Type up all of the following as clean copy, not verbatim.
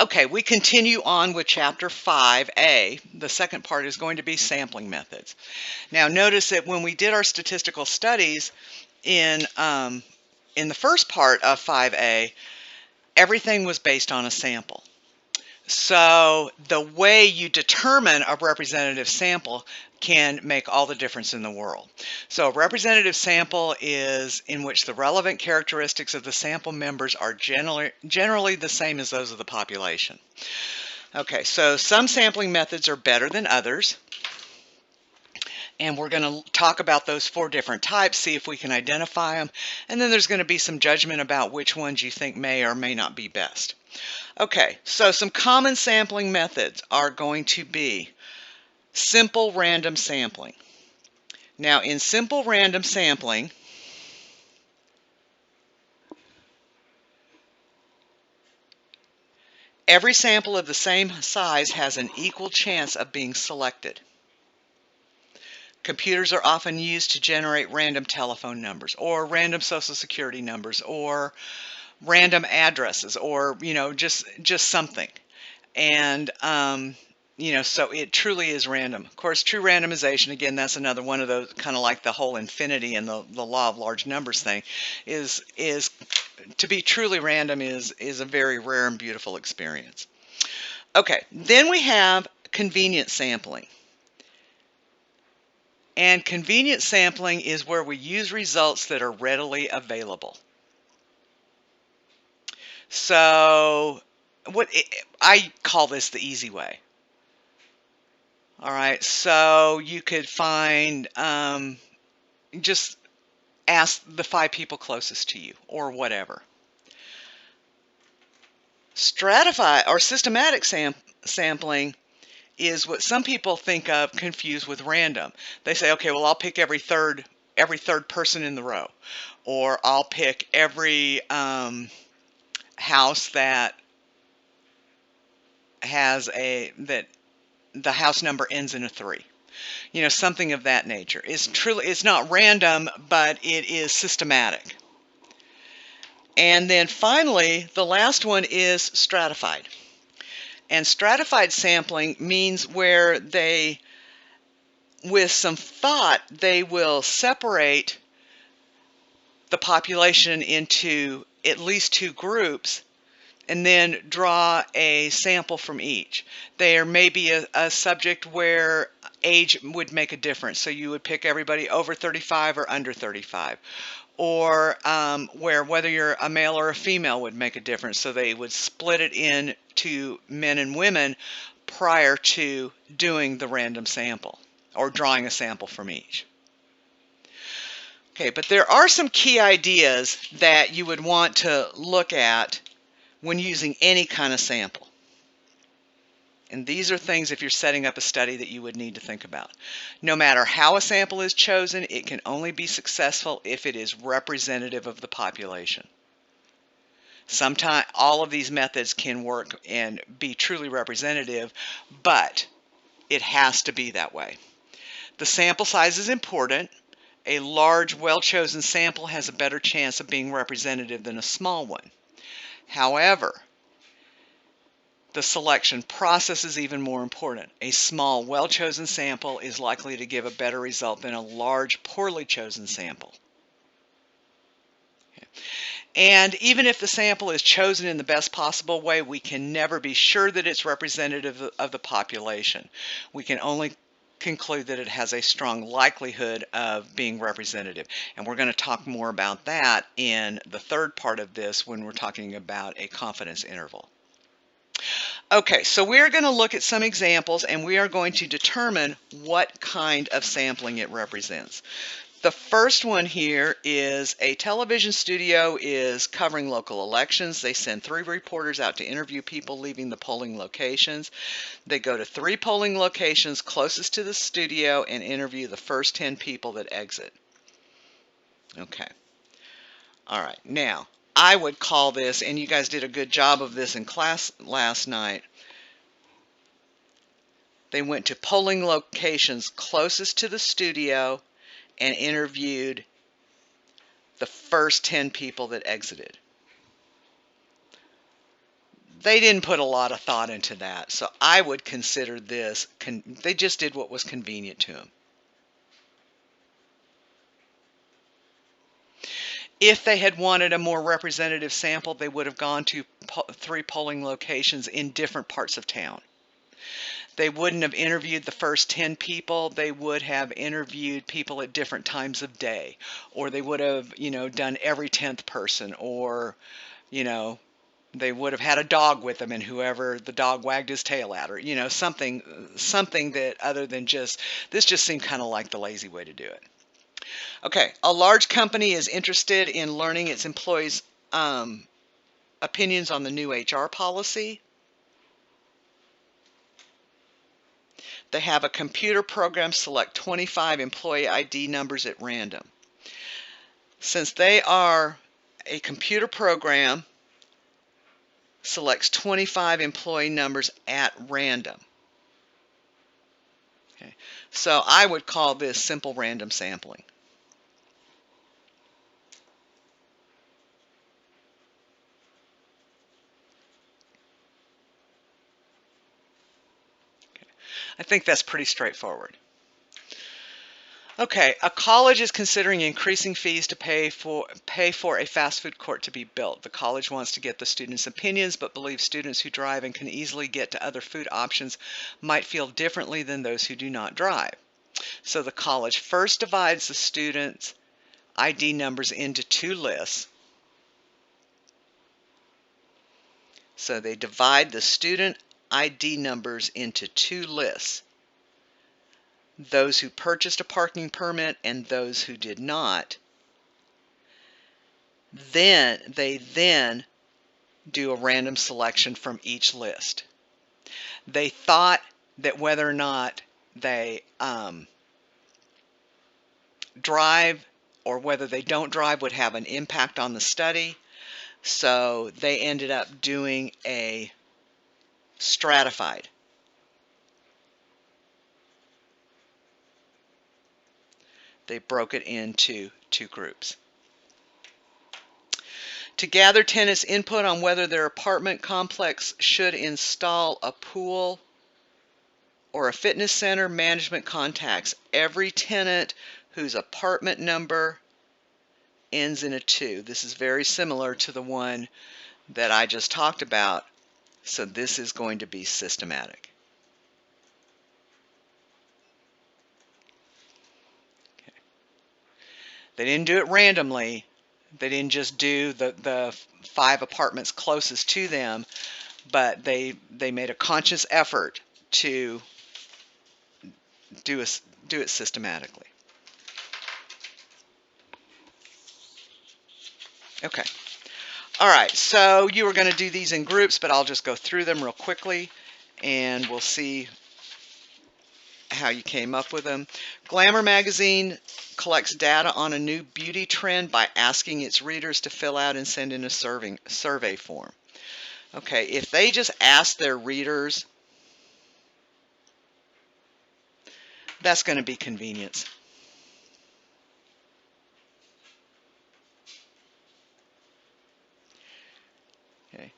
Okay, we continue on with Chapter 5A. The second part is going to be sampling methods. Now, notice that when we did our statistical studies in the first part of 5A, everything was based on a sample. So the way you determine a representative sample can make all the difference in the world. So a representative sample is in which the relevant characteristics of the sample members are generally the same as those of the population. Okay, so some sampling methods are better than others. And we're going to talk about those 4 different types, see if we can identify them. And then there's going to be some judgment about which ones you think may or may not be best. Okay, so some common sampling methods are going to be simple random sampling. Now, in simple random sampling, every sample of the same size has an equal chance of being selected. Computers are often used to generate random telephone numbers or random social security numbers or random addresses or, just something. And, so it truly is random. Of course, true randomization, again, that's another one of those, kind of like the whole infinity and the law of large numbers thing, is to be truly random is a very rare and beautiful experience. Okay, then we have convenient sampling. And convenient sampling is where we use results that are readily available. So I call this the easy way. All right, so you could find, just ask the 5 people closest to you or whatever. Stratified or systematic sampling is what some people think of confused with random. They say, okay, well, I'll pick every third person in the row, or I'll pick every house that has that the house number ends in a 3. Something of that nature. It's not random, but it is systematic. And then finally, the last one is stratified. And stratified sampling means where with some thought, they will separate the population into at least 2 groups and then draw a sample from each. There may be a subject where age would make a difference, so you would pick everybody over 35 or under 35. Or where whether you're a male or a female would make a difference, so they would split it into men and women prior to doing the random sample or drawing a sample from each. Okay, but there are some key ideas that you would want to look at when using any kind of sample. And these are things, if you're setting up a study, that you would need to think about. No matter how a sample is chosen, it can only be successful if it is representative of the population. Sometimes all of these methods can work and be truly representative, but it has to be that way. The sample size is important. A large, well-chosen sample has a better chance of being representative than a small one. However, the selection process is even more important. A small, well-chosen sample is likely to give a better result than a large, poorly chosen sample. Okay. And even if the sample is chosen in the best possible way, we can never be sure that it's representative of the population. We can only conclude that it has a strong likelihood of being representative. And we're going to talk more about that in the third part of this when we're talking about a confidence interval. Okay, so we're going to look at some examples and we are going to determine what kind of sampling it represents. The first one here is a television studio is covering local elections. They send 3 reporters out to interview people leaving the polling locations. They go to 3 polling locations closest to the studio and interview the first 10 people that exit. Okay. All right. Now, I would call this, and you guys did a good job of this in class last night, they went to polling locations closest to the studio and interviewed the first 10 people that exited. they didn't put a lot of thought into that. So I would consider this, they just did what was convenient to them. If they had wanted a more representative sample, they would have gone to 3 polling locations in different parts of town. They wouldn't have interviewed the first 10 people. They would have interviewed people at different times of day, or they would have, done every 10th person, or, they would have had a dog with them and whoever the dog wagged his tail at, or, something that other than this just seemed kind of like the lazy way to do it. Okay, a large company is interested in learning its employees' opinions on the new HR policy. They have a computer program select 25 employee ID numbers at random. Since they are a computer program, selects 25 employee numbers at random. Okay, so I would call this simple random sampling. I think that's pretty straightforward. Okay, a college is considering increasing fees to pay for a fast food court to be built. The college wants to get the students' opinions, but believes students who drive and can easily get to other food options might feel differently than those who do not drive. So the college first divides the students' ID numbers into 2 lists. So they divide the student ID numbers into 2 lists. Those who purchased a parking permit and those who did not. Then they do a random selection from each list. They thought that whether or not they drive or whether they don't drive would have an impact on the study. So they ended up doing a stratified. They broke it into 2 groups. To gather tenants' input on whether their apartment complex should install a pool or a fitness center, management contacts every tenant whose apartment number ends in a 2. This is very similar to the one that I just talked about, so this is going to be systematic. Okay. They didn't do it randomly. They didn't just do the 5 apartments closest to them, but they made a conscious effort to do it systematically. Okay. All right, so you were going to do these in groups, but I'll just go through them real quickly, and we'll see how you came up with them. Glamour magazine collects data on a new beauty trend by asking its readers to fill out and send in a survey form. Okay, if they just ask their readers, that's going to be convenience. Okay.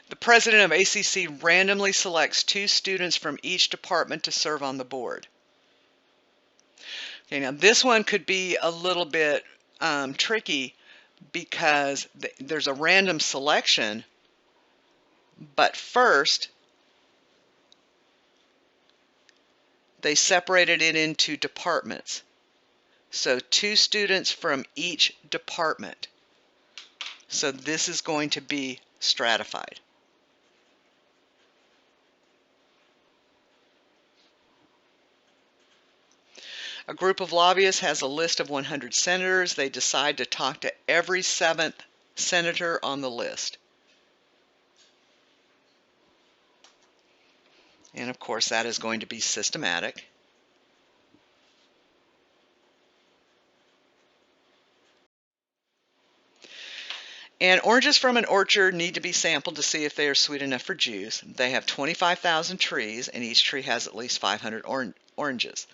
The president of ACC randomly selects 2 students from each department to serve on the board. Okay, now this one could be a little bit tricky because there's a random selection, but first they separated it into departments. So 2 students from each department. So this is going to be stratified. A group of lobbyists has a list of 100 senators. They decide to talk to every 7th senator on the list. And of course, that is going to be systematic. And oranges from an orchard need to be sampled to see if they are sweet enough for juice. They have 25,000 trees, and each tree has at least 500 oranges.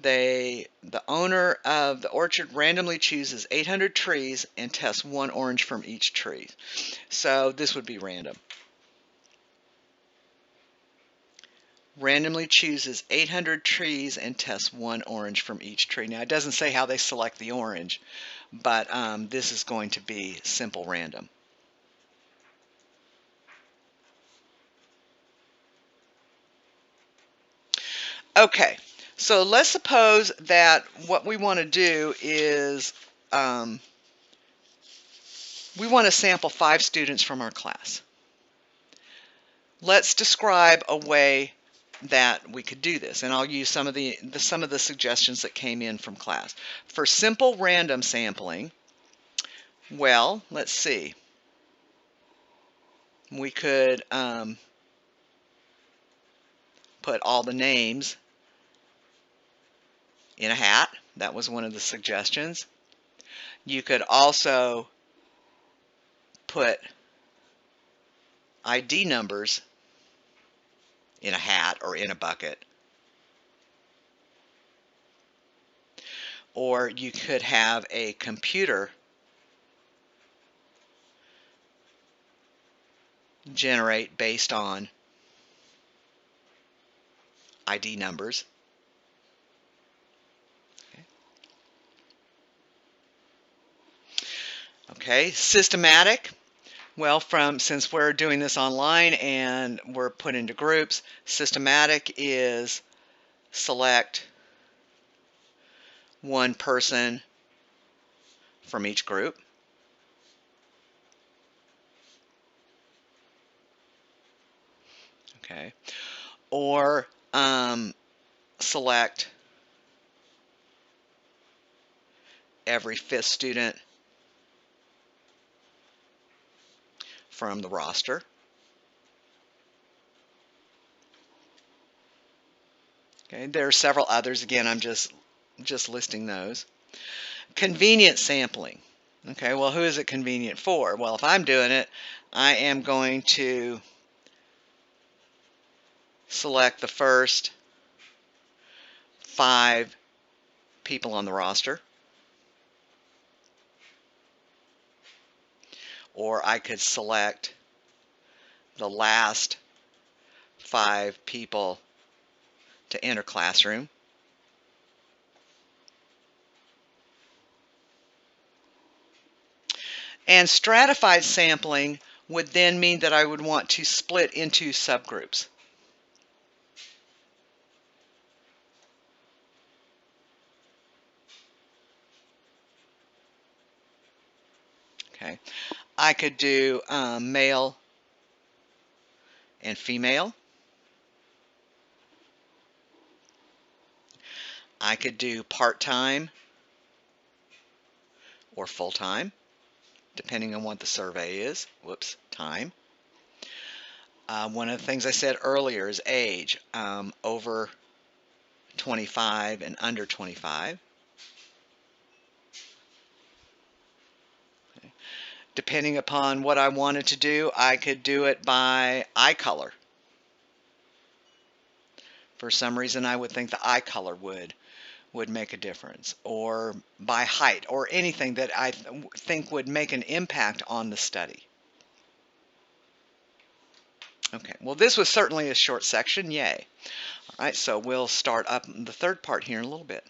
the owner of the orchard randomly chooses 800 trees and tests one orange from each tree. So this would be random. Randomly chooses 800 trees and tests one orange from each tree. Now, it doesn't say how they select the orange, but this is going to be simple random. Okay, so let's suppose that what we want to do is we want to sample 5 students from our class. Let's describe a way that we could do this, and I'll use some of the suggestions that came in from class. For simple random sampling, well, let's see. We could put all the names in a hat. That was one of the suggestions. You could also put ID numbers in a hat or in a bucket. Or you could have a computer generate based on ID numbers. Okay, systematic. Well, since we're doing this online and we're put into groups, systematic is select one person from each group. Okay, or select every 5th student from the roster. Okay, there are several others. Again, I'm just listing those. Convenient sampling. Okay, well, who is it convenient for? Well, if I'm doing it, I am going to select the first 5 people on the roster. Or I could select the last 5 people to enter classroom. And stratified sampling would then mean that I would want to split into subgroups. Okay, I could do male and female. I could do part-time or full-time, depending on what the survey is. Whoops, time. One of the things I said earlier is age, over 25 and under 25. Okay. Depending upon what I wanted to do, I could do it by eye color. For some reason, I would think the eye color would make a difference, or by height, or anything that I think would make an impact on the study. Okay, well, this was certainly a short section, yay. All right, so we'll start up the third part here in a little bit.